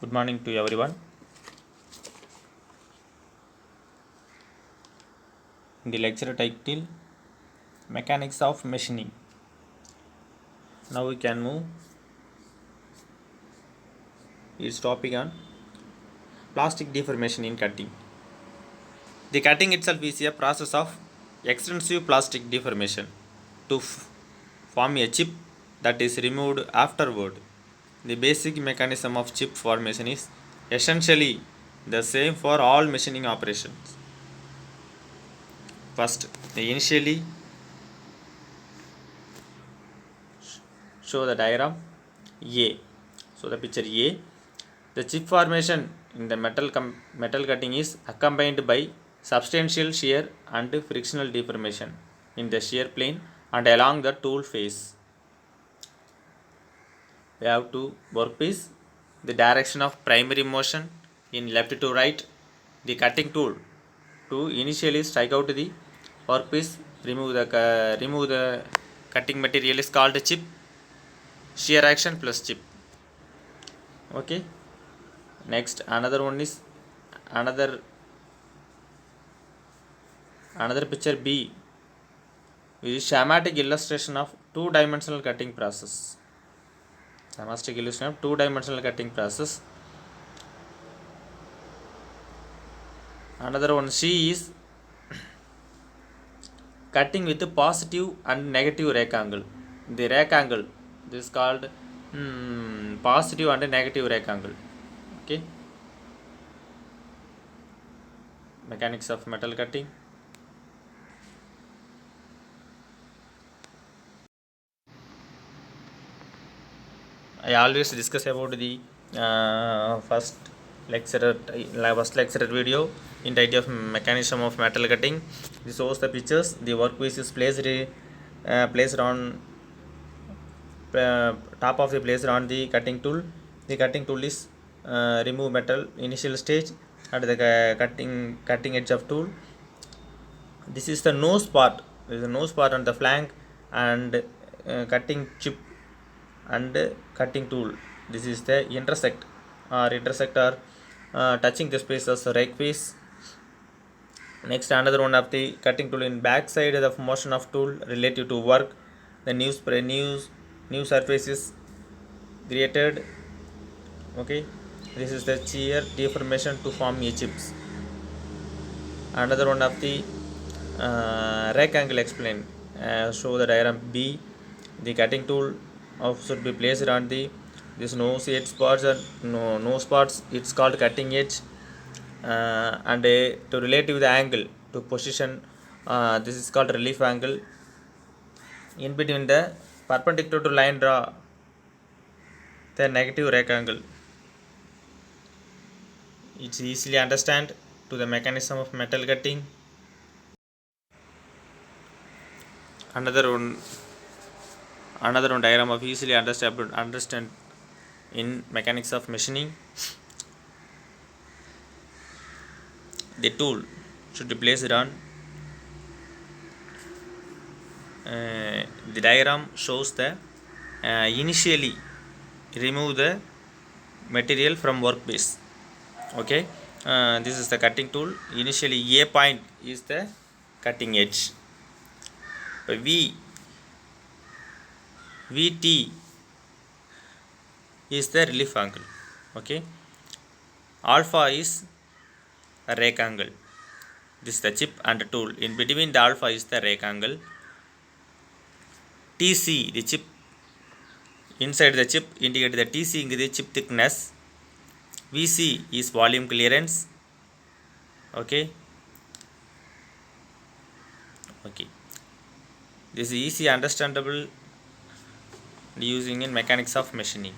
Good morning to everyone. The lecture title Mechanics of Machining. Now we can move its topic on plastic deformation in cutting. The cutting itself is a process of extensive plastic deformation to form a chip that is removed afterward. The basic mechanism of chip formation is essentially the same for all machining operations. First, initially show the diagram A. So the picture A, the chip formation in the metal cutting is accompanied by substantial shear and frictional deformation in the shear plane and along the tool face. We have two workpiece, the direction of primary motion in left to right, the cutting tool to initially strike out the workpiece, remove the cutting material is called chip, shear action plus chip. Okay, next another one is another picture B is schematic illustration of two-dimensional cutting process. Schematic illustration of two-dimensional cutting process. Another one C is cutting with positive and negative rake angle. The rake angle, this is called positive and negative rake angle. Okay, mechanics of metal cutting. I always discuss about the first lecture video in title of mechanism of metal cutting. This shows the pictures. The workpiece is placed on top of the placed on the cutting tool. The cutting tool is remove metal initial stage at the cutting edge of tool. This is the nose part. There is a nose part on the flank and cutting chip and cutting tool. This is the intersect or touching the space as rake face. Next, another one of the cutting tool in back side of motion of tool relative to work. The new surface is created. Okay, this is the shear deformation to form a chips. Another one of the rake angle explained. Show the diagram B. The cutting tool should be placed on the this nose edge spots and no spots. It's called cutting edge, and to relate with the angle to position, this is called relief angle. In between the perpendicular to line, draw the negative rake angle. It's easily understand to the mechanism of metal cutting. Another one diagram of easily understand in mechanics of machining. The tool should be placed on the diagram shows the initially remove the material from workpiece. Okay, this is the cutting tool. Initially A point is the cutting edge. VT is the relief angle. Okay, alpha is a rake angle. This is the chip and the tool. In between the alpha is the rake angle. TC, the chip, inside the chip indicate the TC is the chip thickness. VC is volume clearance. Okay, this is easy understandable using in mechanics of machining.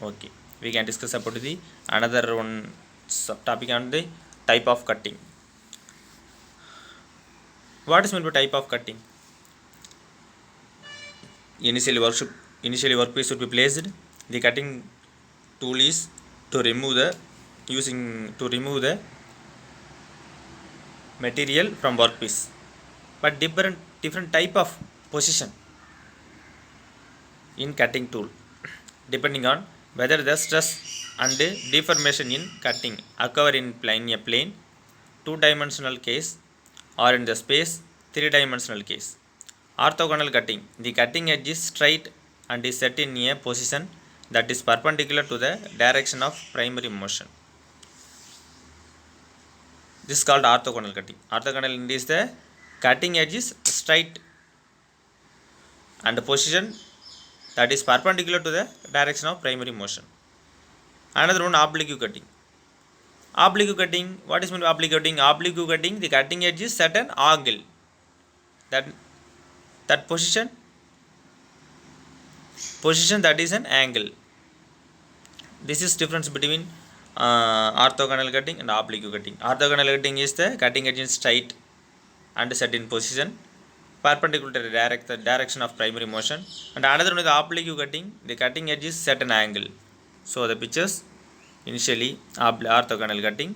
Okay, we can discuss about the another one subtopic on the type of cutting. What is meant by type of cutting? Initially workpiece should be placed. The cutting tool is to remove the material from workpiece, but different type of position in cutting tool depending on whether the stress and deformation in cutting occur in a plane, two-dimensional case, or in the space, three-dimensional case. Orthogonal cutting. The cutting edge is straight and is set in a position that is perpendicular to the direction of primary motion. This is called orthogonal cutting. Orthogonal is the cutting edge is straight and position that is perpendicular to the direction of primary motion. Another one, oblique cutting. Oblique cutting, what is meant by oblique cutting? Oblique cutting, the cutting edge is set an angle. That position that is an angle. This is difference between orthogonal cutting and oblique cutting. Orthogonal cutting is the cutting edge is straight and set in position perpendicular to the direction of primary motion. And another one is the oblique cutting, the cutting edge is set an angle. So the pictures initially orthogonal cutting,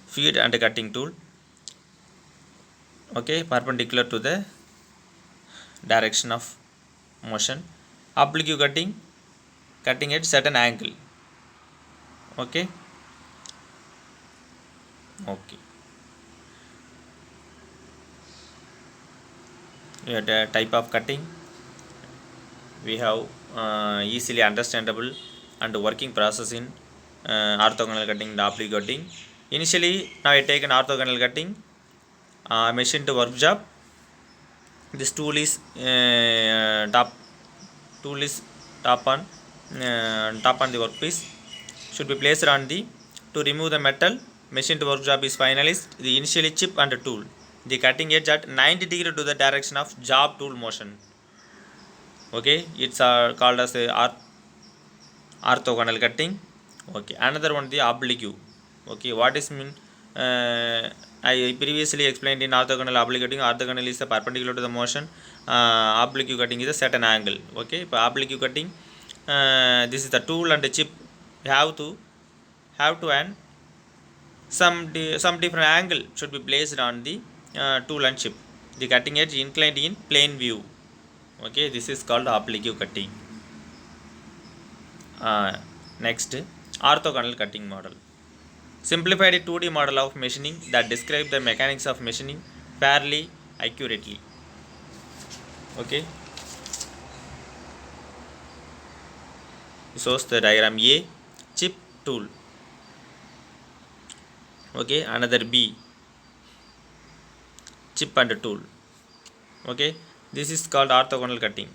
feed and cutting tool, okay, perpendicular to the direction of motion. Oblique cutting, cutting edge set an angle. Okay. We have the type of cutting. We have easily understandable and working process in orthogonal cutting and oblique cutting. Initially, now I take an orthogonal cutting, machine to work job. This tool is top on the workpiece. Should be placed on the, to remove the metal, machine to work job is finalized. The initially chip and tool, the cutting edge at 90 degree to the direction of job tool motion. Okay, it's called as the orthogonal cutting. Okay, another one, the oblique. Okay, what is mean? I previously explained in orthogonal oblique cutting. Orthogonal is the perpendicular to the motion. Oblique cutting is a certain angle. Okay, for oblique cutting, this is the tool and the chip have to and some different angle should be placed on the tool and chip. The cutting edge inclined in plane view. Okay, this is called oblique cutting. Next, orthogonal cutting model. Simplified 2D model of machining that describes the mechanics of machining fairly accurately. Okay, shows the diagram A, chip tool. Okay, another B, chip and tool. Okay, this is called orthogonal cutting.